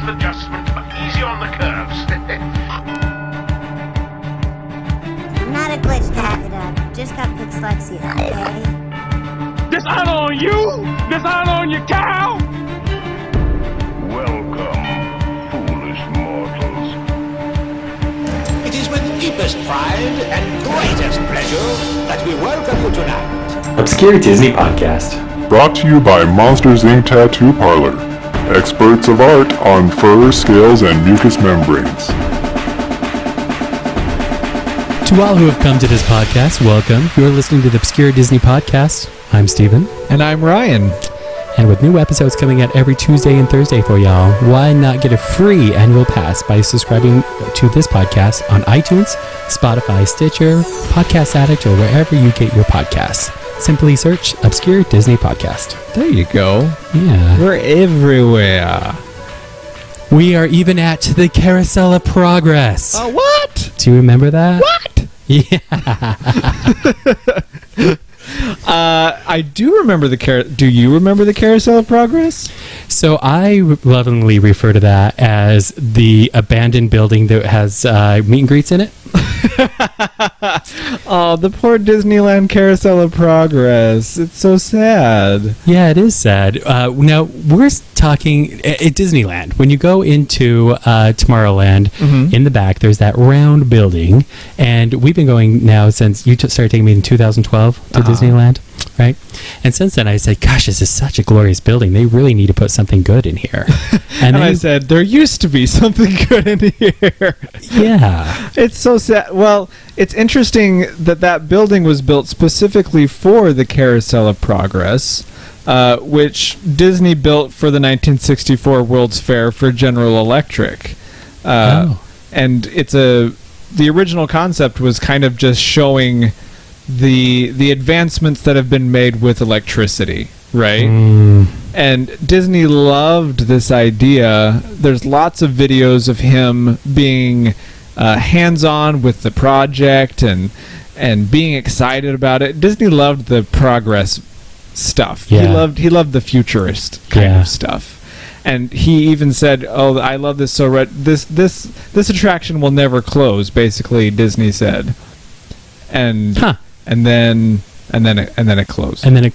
adjustment, but easy on the curves. I'm not a glitch candidate. Just got dyslexia, okay? Dishonor on you! Dishonor on your cow! Welcome, foolish mortals. It is with deepest pride and greatest pleasure that we welcome you tonight. Obscure Disney Podcast. Brought to you by Monsters Inc. Tattoo Parlor. Experts of art on fur, scales, and mucous membranes. To all who have come to this podcast, welcome. You're listening to the Obscure Disney Podcast. I'm Steven. And I'm Ryan. And with new episodes coming out every Tuesday and Thursday for y'all, why not get a free annual pass by subscribing to this podcast on iTunes, Spotify, Stitcher, Podcast Addict, or wherever you get your podcasts. Simply search Obscure Disney Podcast. There you go. Yeah. We're everywhere. We are even at the Carousel of Progress. What? Do you remember that? What? Yeah. I do remember Do you remember the Carousel of Progress? So I lovingly refer to that as the abandoned building that has meet and greets in it. Oh, the poor Disneyland Carousel of Progress. It's so sad. Yeah, it is sad. Now, we're talking at Disneyland. When you go into Tomorrowland, in the back, there's that round building. And we've been going now since you started taking me in 2012 to Disneyland, right? And since then, I said, gosh, this is such a glorious building. They really need to put something good in here. And I said, there used to be something good in here. Yeah. It's so sad. Well, it's interesting that building was built specifically for the Carousel of Progress, which Disney built for the 1964 World's Fair for General Electric. And the original concept was kind of just showing the advancements that have been made with electricity, right? And Disney loved this idea. There's lots of videos of him being hands-on with the project and being excited about it. Disney loved the progress stuff. Yeah. He loved the futurist kind of stuff. And he even said, "Oh, I love this so this attraction will never close." Basically, Disney said, and then it closed. And then it.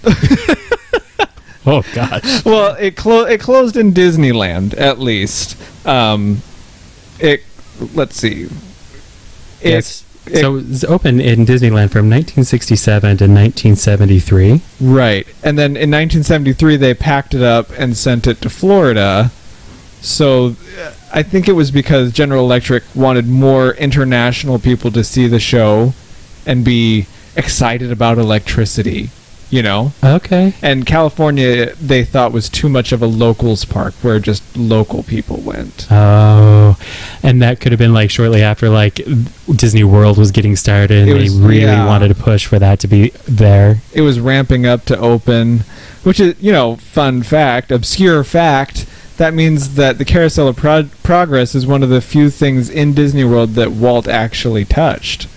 Oh gosh. Well, it closed in Disneyland at least. Let's see. So it was open in Disneyland from 1967 to 1973. Right. And then in 1973 they packed it up and sent it to Florida. So I think it was because General Electric wanted more international people to see the show and be excited about electricity, you know? Okay. And California, they thought, was too much of a locals park where just local people went. Oh, and that could have been like shortly after like Disney World was getting started, and they really wanted to push for that to be there. It was ramping up to open, which is, fun fact, obscure fact. That means that the Carousel of Progress is one of the few things in Disney World that Walt actually touched.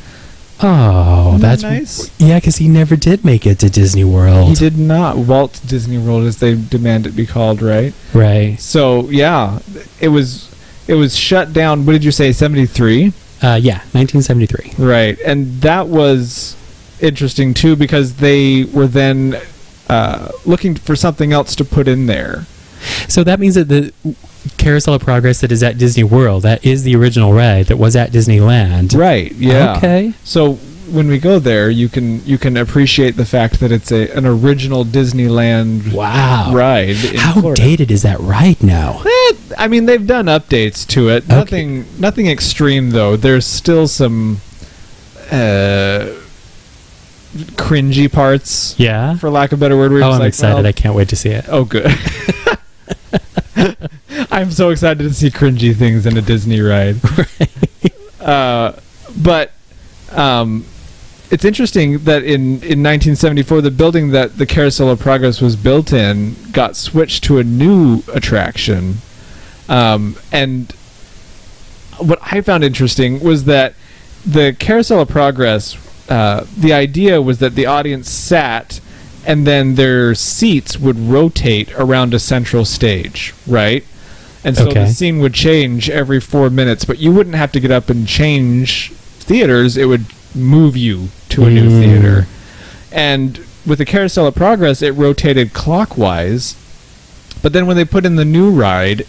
Oh, Isn't that's that nice. Yeah, because he never did make it to Disney World. He did not. Walt Disney World, as they demand it be called, right? Right. So yeah, it was shut down. What did you say? 73? Yeah, 1973. Right, and that was interesting too because they were then looking for something else to put in there. So that means that the Carousel of Progress that is at Disney World, that is the original ride that was at Disneyland. Right, yeah. Okay. So when we go there, you can appreciate the fact that it's an original Disneyland ride in How Florida. dated is that ride now? I mean, they've done updates to it. Okay. Nothing extreme, though. There's still some cringy parts. Yeah. For lack of a better word. I'm excited. I can't wait to see it. Oh, good. I'm so excited to see cringy things in a Disney ride. But it's interesting that in 1974, the building that the Carousel of Progress was built in got switched to a new attraction. And what I found interesting was that the Carousel of Progress, the idea was that the audience sat and then their seats would rotate around a central stage, right? And so Okay. the scene would change every 4 minutes, but you wouldn't have to get up and change theaters. It would move you to a new theater. And with the Carousel of Progress, it rotated clockwise. But then when they put in the new ride,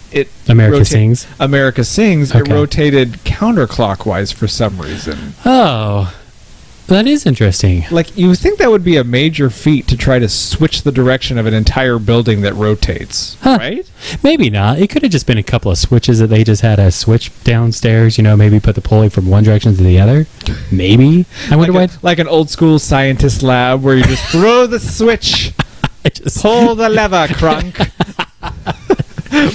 America Sings. America Sings, it Okay. rotated counterclockwise for some reason. Oh, that is interesting. Like, you think that would be a major feat to try to switch the direction of an entire building that rotates, Huh. right? Maybe not. It could have just been a couple of switches that they just had a switch downstairs, maybe put the pulley from one direction to the other. Maybe. I wonder why. Like an old school scientist lab where you just throw the switch, I just pull the lever, Crunk.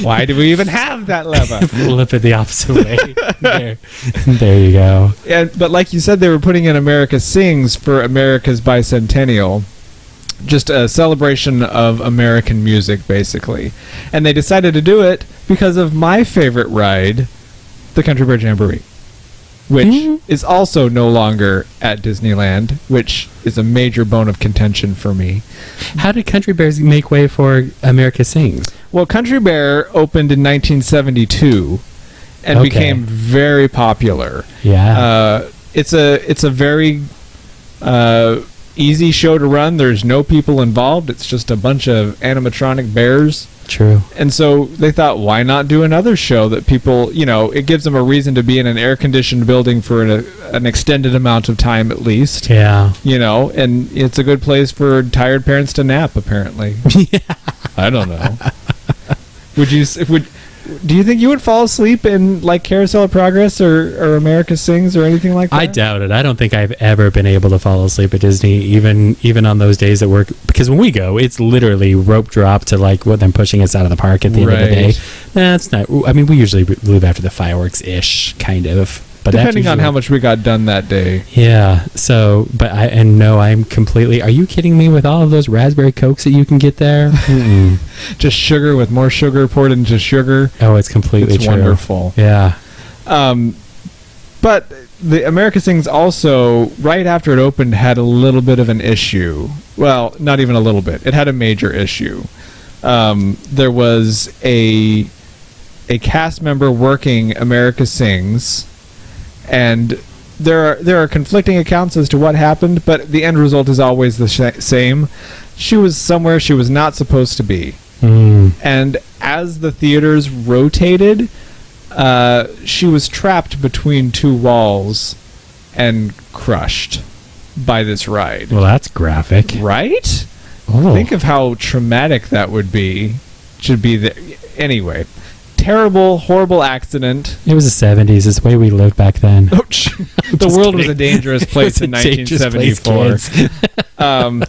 Why do we even have that lever? flip it the opposite way. There you go. But like you said, they were putting in America Sings for America's bicentennial. Just a celebration of American music, basically. And they decided to do it because of my favorite ride, the Country Bear Jamboree, which is also no longer at Disneyland, which is a major bone of contention for me. How did Country Bears make way for America Sings? Well, Country Bear opened in 1972 and Okay. became very popular. Yeah. It's a very easy show to run. There's no people involved. It's just a bunch of animatronic bears. True. And so they thought, why not do another show that people, it gives them a reason to be in an air-conditioned building for an extended amount of time at least. Yeah. And it's a good place for tired parents to nap, apparently. I don't know. Do you think you would fall asleep in like Carousel of Progress or America Sings or anything like that? I doubt it. I don't think I've ever been able to fall asleep at Disney, even on those days at work. Because when we go, it's literally rope drop to like what them pushing us out of the park at the end of the day. Right. That's not. I mean, we usually leave after the fireworks ish, kind of. But that's Depending on usually- how much we got done that day. Yeah. So, I'm completely. Are you kidding me with all of those raspberry cokes that you can get there? Mm-mm. Just sugar with more sugar poured into sugar. Oh, it's completely It's true. wonderful. Yeah. But the America Sings also, right after it opened, had a little bit of an issue. Well, not even a little bit. It had a major issue. There was a cast member working America Sings, and there are conflicting accounts as to what happened, but the end result is always the same. She was somewhere she was not supposed to be. And as the theaters rotated, she was trapped between two walls and crushed by this ride. Well, that's graphic. Right? Oh. Think of how traumatic that would be. Anyway, terrible, horrible accident. It was the 70s. It's the way we lived back then. The Just world was kidding. a dangerous place It in was a dangerous place, 1974.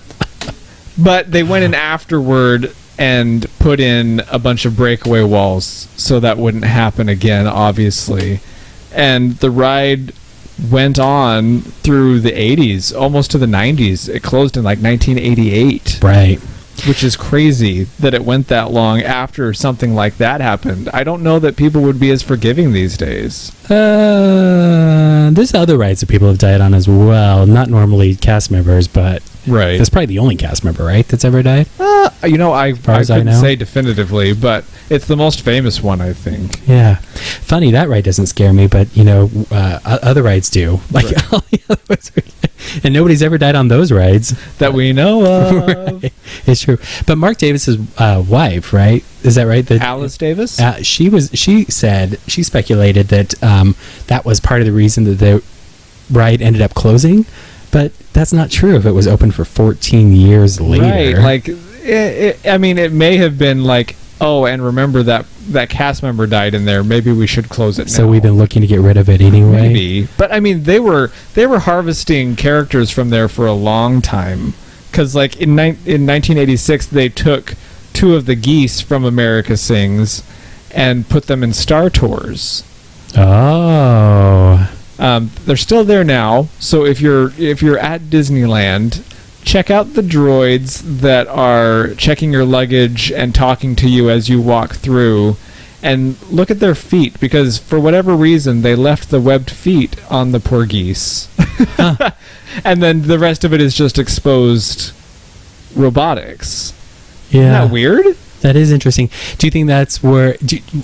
But they went in afterward and put in a bunch of breakaway walls so that wouldn't happen again, obviously. And the ride went on through the 80s, almost to the 90s. It closed in like 1988. Right. Which is crazy that it went that long after something like that happened. I don't know that people would be as forgiving these days. There's other rides that people have died on as well. Not normally cast members, but Right. that's probably the only cast member, right, that's ever died? I far as I couldn't know. say definitively, but it's the most famous one, I think. Yeah. Funny, that ride doesn't scare me, but, other rides do. Like, Right. all the other ones. And nobody's ever died on those rides. That we know of. Right. It's true. But Mark Davis's wife, right? Is that right? Alice Davis? She speculated that that was part of the reason that the ride ended up closing, but that's not true if it was open for 14 years later. Right. Like, it may have been like, oh, and remember that cast member died in there. Maybe we should close it now. So we've been looking to get rid of it anyway. Maybe. But, they were harvesting characters from there for a long time. Because, like, in 1986, they took 2 of the geese from America Sings and put them in Star Tours. Oh. They're still there now, so if you're at Disneyland, check out the droids that are checking your luggage and talking to you as you walk through, and look at their feet, because for whatever reason they left the webbed feet on the poor geese. And then the rest of it is just exposed robotics. Yeah. Isn't that weird? That is interesting. Do you think that's where?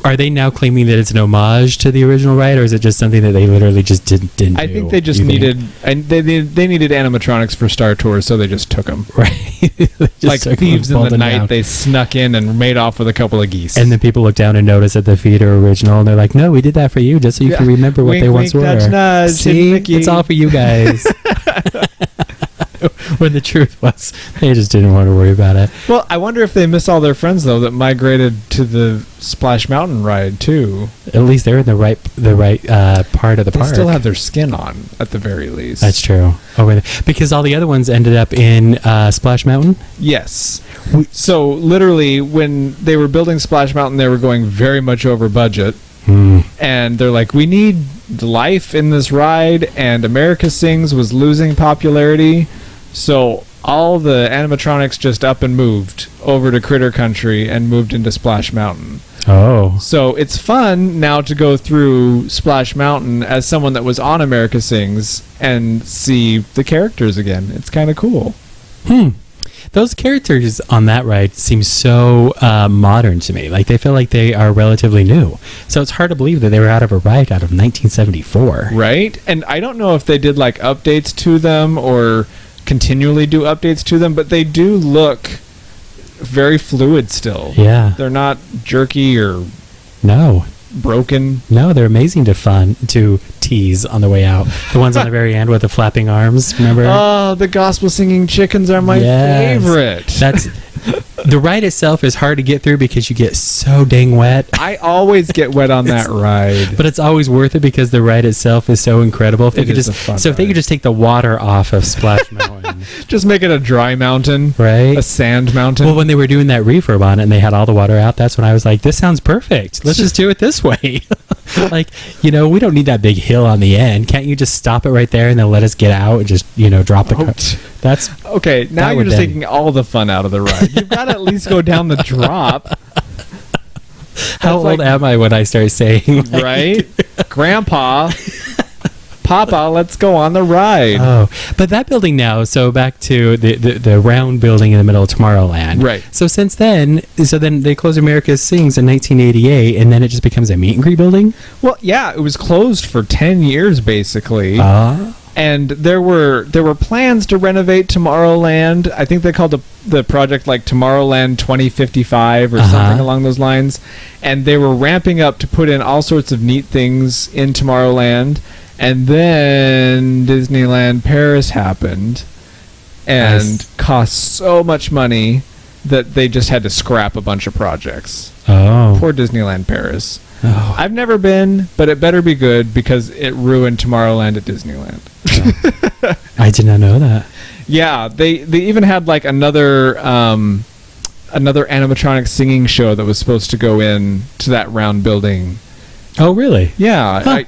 Are they now claiming that it's an homage to the original ride, or is it just something that they literally just didn't do? I think they just needed, and they needed animatronics for Star Tours, so they just took them. Right. Like thieves in the night, they snuck in and made off with a couple of geese. And then people look down and notice that the feet are original, and they're like, "No, we did that for you, just so you can remember what Wink, they once wink, were." nudge, nudge, See, Mickey. it's all for you guys. When the truth was, they just didn't want to worry about it. Well, I wonder if they miss all their friends though that migrated to the Splash Mountain ride too. At least they're in the right part of the They park. still have their skin on at the very least. That's true. Because all the other ones ended up in Splash Mountain. Yes. So literally, when they were building Splash Mountain, they were going very much over budget. And they're like, we need life in this ride, and America Sings was losing popularity, so all the animatronics just up and moved over to Critter Country and moved into Splash Mountain. Oh. So it's fun now to go through Splash Mountain as someone that was on America Sings and see the characters again. It's kind of cool. Those characters on that ride seem so modern to me. Like, they feel like they are relatively new. So it's hard to believe that they were out of a ride out of 1974. Right? And I don't know if they did like updates to them or continually do updates to them, but they do look very fluid still. Yeah. They're not jerky or No. broken. No, they're amazing to tease on the way out. The ones on the very end with the flapping arms, remember? Oh, the gospel singing chickens are my Yes. favorite. That's the ride itself is hard to get through because you get so dang wet. I always get wet on that ride. But it's always worth it because the ride itself is so incredible. If they It could is just a fun if they ride. could just take the water off of Splash Mountain, Just make it a dry mountain, right? a sand mountain. Well, when they were doing that refurb on it and they had all the water out, that's when I was like, this sounds perfect. Let's just do it this way. Like, we don't need that big hill on the end. Can't you just stop it right there and then let us get out and just, drop the car? That's Okay, now That you're would just then- taking all the fun out of the ride. You've got to at least go down the drop. how old like- am I when I start saying, like, Right? Grandpa, Papa, let's go on the ride. Oh, but that building now, so back to the round building in the middle of Tomorrowland. Right. So since then, they closed America Sings in 1988, and then it just becomes a meet and greet building? Well, yeah, it was closed for 10 years, basically. Ah. And there were plans to renovate Tomorrowland. I think they called the project like Tomorrowland 2055 or something along those lines. And they were ramping up to put in all sorts of neat things in Tomorrowland. And then Disneyland Paris happened and cost so much money that they just had to scrap a bunch of projects. Oh. Poor Disneyland Paris. Oh. I've never been, but it better be good because it ruined Tomorrowland at Disneyland. I did not know that. Yeah, they even had like another animatronic singing show that was supposed to go in to that round building. Oh, really? Yeah, Huh.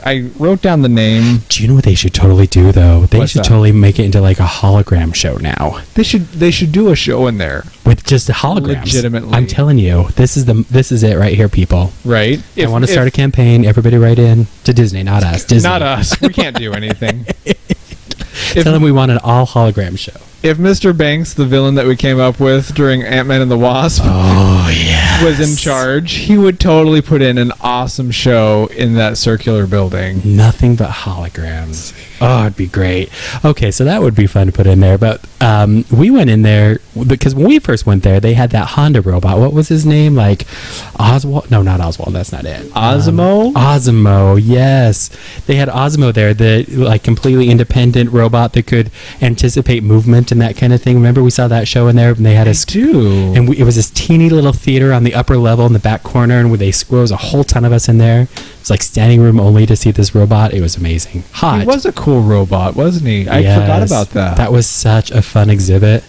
I wrote down the name. Do you know what they should totally do, though? They What's should that? totally make it into like a hologram show now. They should do a show in there, With just the holograms. Legitimately. I'm telling you, this is it right here, people. right? I want to start a campaign. Everybody write in to Disney, not us. Disney. Not us. We can't do anything. Tell them we want an all hologram show. If Mr. Banks, the villain that we came up with during Ant-Man and the Wasp, Oh, yeah. was in charge, he would totally put in an awesome show in that circular building. Nothing but holograms. Oh, it'd be great. Okay, so that would be fun to put in there. But we went in there because when we first went there, they had that Honda robot. What was his name? Like Oswald? No, not Oswald. That's not it. Osmo? Osmo, yes. They had Osmo there, the like completely independent robot that could anticipate movement and that kind of thing. Remember we saw that show in there and they had us too. and it was this teeny little theater on the upper level in the back corner, and there was a whole ton of us in there. It was like standing room only to see this robot. It was amazing. Hot. He was a cool robot, wasn't he? I forgot Yes. about that. That was such a fun exhibit.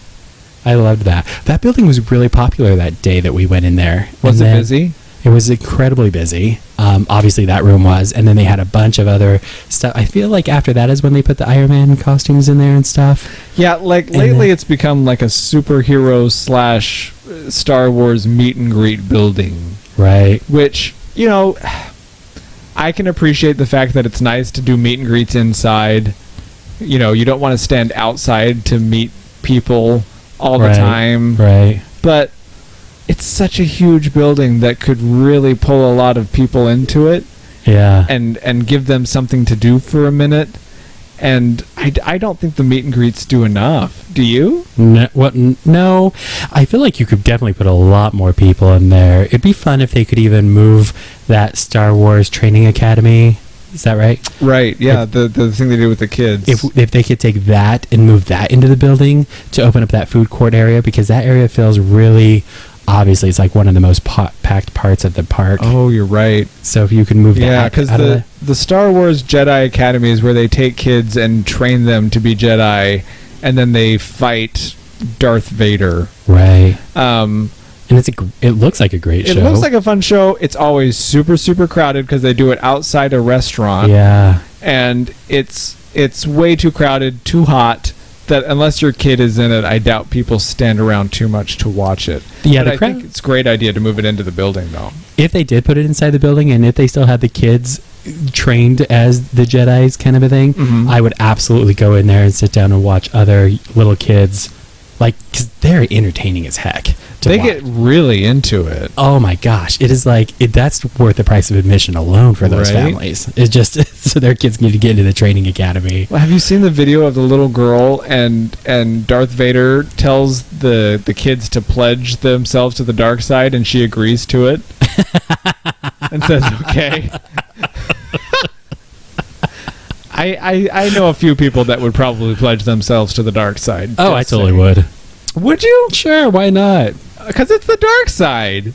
I loved that. That building was really popular that day that we went in there. Was And it then- busy? It was incredibly busy. Obviously, that room was. And then they had a bunch of other stuff. I feel like after that is when they put the Iron Man costumes in there and stuff. Yeah, like And lately then- it's become like a superhero / Star Wars meet and greet building, Right. which, I can appreciate the fact that it's nice to do meet and greets inside. You don't want to stand outside to meet people all the Right. time. Right. But it's such a huge building that could really pull a lot of people into it Yeah. and give them something to do for a minute. And I don't think the meet and greets do enough. Do you? No. I feel like you could definitely put a lot more people in there. It'd be fun if they could even move that Star Wars Training Academy. Is that right? Right. Yeah. The thing they do with the kids. If they could take that and move that into the building to open up that food court area, because that area feels really, obviously it's like one of the most packed parts of the park. Oh, you're right. So if you could move Yeah, that, because the Star Wars Jedi Academy is where they take kids and train them to be Jedi, and then they fight Darth Vader. right, Um, and it looks like a great show. It looks like a fun show. It's always super, super crowded because they do it outside a restaurant. Yeah, And it's way too crowded, too hot, that unless your kid is in it, I doubt people stand around too much to watch it. Yeah, but the I crowd- think it's a great idea to move it into the building, though. if they did put it inside the building, and if they still had the kids trained as the Jedi's kind of a thing, Mhm. I would absolutely go in there and sit down and watch other little kids, like, because they're entertaining as heck. To They watch. get really into it. Oh my gosh! It is like that's worth the price of admission alone for those Right? families. It's just so their kids need to get into the training academy. Well, have you seen the video of the little girl and Darth Vader tells the kids to pledge themselves to the dark side, and she agrees to it and says, "Okay." I know a few people that would probably pledge themselves to the dark side. Oh, I Just totally saying. would. Would you? Sure, why not? Because it's the dark side.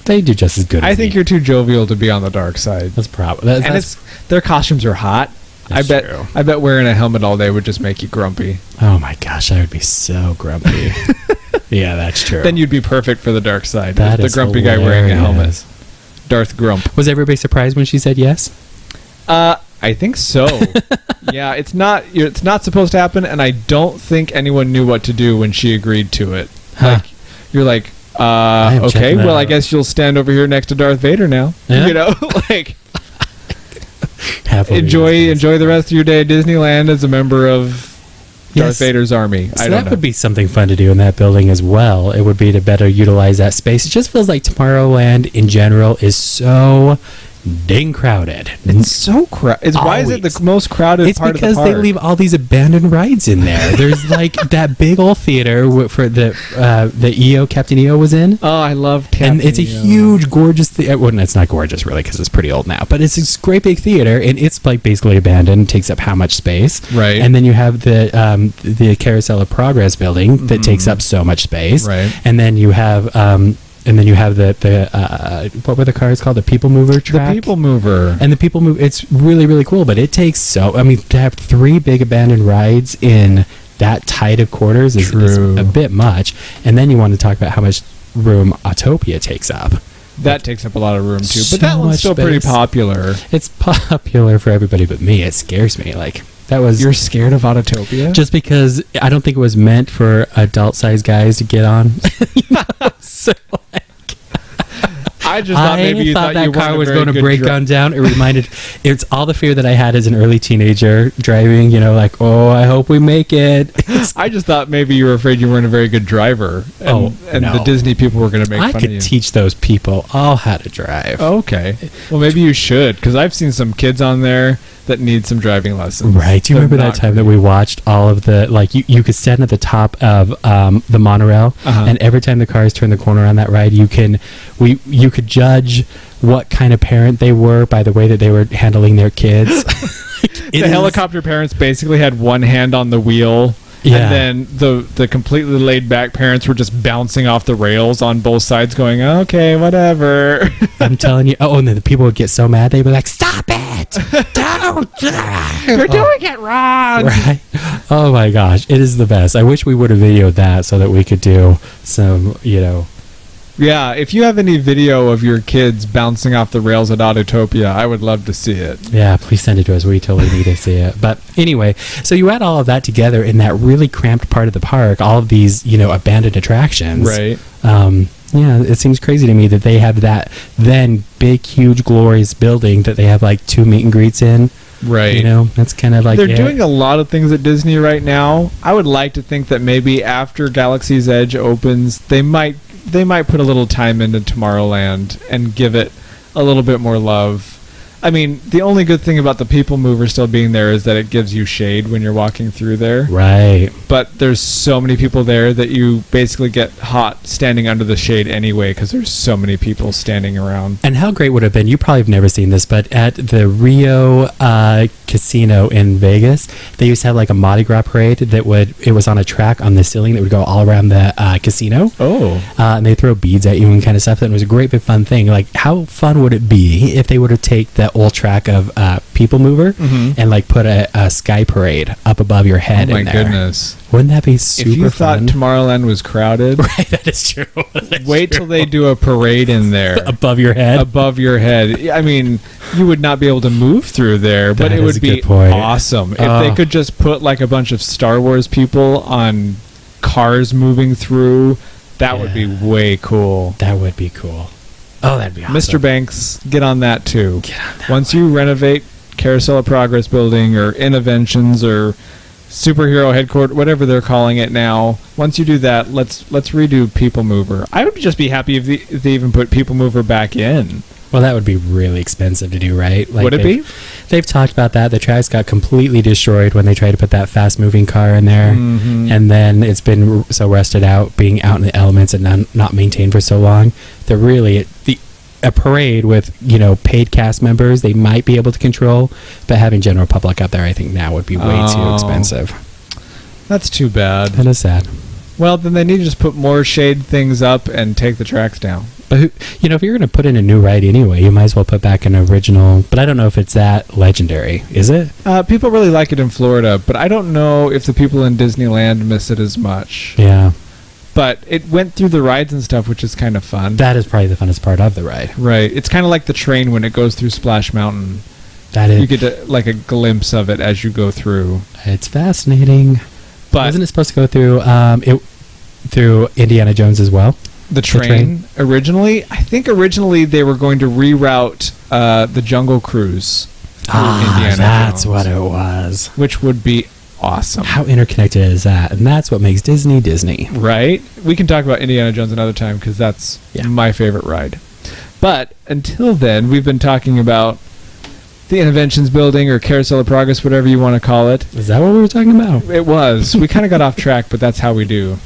They do just as good. I as think me. you're too jovial to be on the dark side. That's probably. And their costumes are hot. That's true. I bet wearing a helmet all day would just make you grumpy. Oh my gosh, I would be so grumpy. Yeah, that's true. Then you'd be perfect for the dark side. That As is the grumpy guy wearing a helmet. hilarious. Darth Grump. Was everybody surprised when she said yes? I think so. Yeah, it's not supposed to happen, and I don't think anyone knew what to do when she agreed to it. Huh. Like, you're like, am okay, checking that well, I out. guess you'll stand over here next to Darth Vader now. Yeah. You know, like Happily enjoy the rest of your day at Disneyland as a member of Darth Yes. Vader's army. So I don't that know. would be something fun to do in that building as well. It would be to better utilize that space. It just feels like Tomorrowland in general is so dang crowded. It's so crowded. Why is it Always. the most crowded It's part of the because park? they leave all these abandoned rides in there. There's like that big old theater for the EO Captain EO was in. Oh, I love And it's a huge, gorgeous theater. Well, it's not gorgeous, really, because it's pretty old now. But it's this great big theater, and it's like basically abandoned. Takes up how much space? Right. And then you have the Carousel of Progress building that takes up so much space. Right. And then you have the what were the cars called? The People Mover track. The People Mover. And the People Move. It's really, really cool. But it takes to have 3 big abandoned rides in that tight of quarters is True. a bit much. And then you want to talk about how much room Autopia takes up. That takes up a lot of room too, So but that one's much still pretty space. popular. It's popular for everybody but me. It scares me. Like that was You're scared of Autotopia? just because I don't think it was meant for adult-sized guys to get on. So I just thought maybe you thought that you car weren't a was very going to good break gun down. It reminded, it's all the fear that I had as an early teenager driving, like, oh, I hope we make it. I just thought maybe you were afraid you weren't a very good driver. And, and no. the Disney people were going to make I fun could of you. teach those people all how to drive. Okay. Well, maybe you should, because I've seen some kids on there that need some driving lessons. Right. Do you They're remember that not time that great. we watched all of the, like, you could stand at the top of the monorail, Uh-huh. and every time the cars turn the corner on that ride, you could judge what kind of parent they were by the way that they were handling their kids. The helicopter parents basically had one hand on the wheel. Yeah. And then the completely laid back parents were just bouncing off the rails on both sides going, okay, whatever. I'm telling you. Oh, and then the people would get so mad. They'd be like, stop it. Don't. You're doing it wrong. Right. Oh, my gosh. It is the best. I wish we would have videoed that so that we could do some, Yeah, if you have any video of your kids bouncing off the rails at Autotopia, I would love to see it. Yeah, please send it to us. We totally need to see it. But anyway, so you add all of that together in that really cramped part of the park, all of these, abandoned attractions. Right. Yeah, it seems crazy to me that they have that then big, huge, glorious building that they have like 2 meet and greets in. Right. That's kind of like They're doing a lot of things at Disney right now. I would like to think that maybe after Galaxy's Edge opens, they might they might put a little time into Tomorrowland and give it a little bit more love. I mean, the only good thing about the People Mover still being there is that it gives you shade when you're walking through there. Right. But there's so many people there that you basically get hot standing under the shade anyway because there's so many people standing around. And how great would it have been, you probably have never seen this, but at the Rio Casino in Vegas, they used to have like a Mardi Gras parade it was on a track on the ceiling that would go all around the casino. Oh. And they throw beads at you and kind of stuff. And it was a great big fun thing. Like, how fun would it be if they were to take that old track of People Mover and like put a sky parade up above your head? Oh my in there. goodness. Wouldn't that be super If you fun? thought Tomorrowland was crowded, Right, that is true. wait till they do a parade in there. above your head. Above your head. I mean, you would not be able to move through there, but That it is would a be good point. awesome if they could just put like a bunch of Star Wars people on cars moving through. That would be way cool. That would be cool. Oh, that'd be awesome. Mr. Banks, get on that too. Get on that Once you renovate Carousel of Progress building or Innoventions or Superhero Headquarters, whatever they're calling it now, once you do that, let's redo People Mover. I would just be happy if they even put People Mover back in. Well, that would be really expensive to do, right? Like Would it be? They've talked about that. The tracks got completely destroyed when they tried to put that fast-moving car in there. Mm-hmm. And then it's been so rusted out, being out in the elements and not maintained for so long. They're really... a parade with, paid cast members, they might be able to control, but having general public out there, I think now would be way too expensive. That's too bad. That is sad. Well, then they need to just put more shade things up and take the tracks down. But, if you're going to put in a new ride anyway, you might as well put back an original. But I don't know if it's that legendary. Is it? People really like it in Florida, but I don't know if the people in Disneyland miss it as much. Yeah. But it went through the rides and stuff, which is kind of fun. That is probably the funnest part of the ride. Right. It's kind of like the train when it goes through Splash Mountain. That is. You get like a glimpse of it as you go through. It's fascinating. But wasn't it supposed to go through through Indiana Jones as well? the train originally, I think originally they were going to reroute the Jungle Cruise through Indiana that's Jones, what it was. which would be awesome. How interconnected is that? And that's what makes Disney Disney. Right? We can talk about Indiana Jones another time because that's my favorite ride. But until then, we've been talking about the Innoventions building or Carousel of Progress, whatever you want to call it. Is that what we were talking about? It was. We kind of got off track, but that's how we do.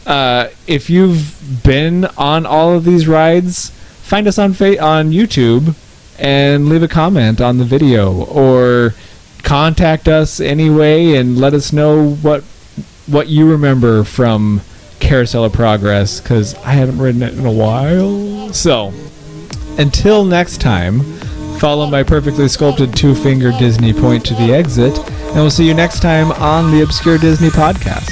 If you've been on all of these rides, find us on YouTube and leave a comment on the video, or contact us anyway and let us know what you remember from Carousel of Progress, because I haven't ridden it in a while. So, until next time, follow my perfectly sculpted two-finger Disney point to the exit, and we'll see you next time on the Obscure Disney Podcast.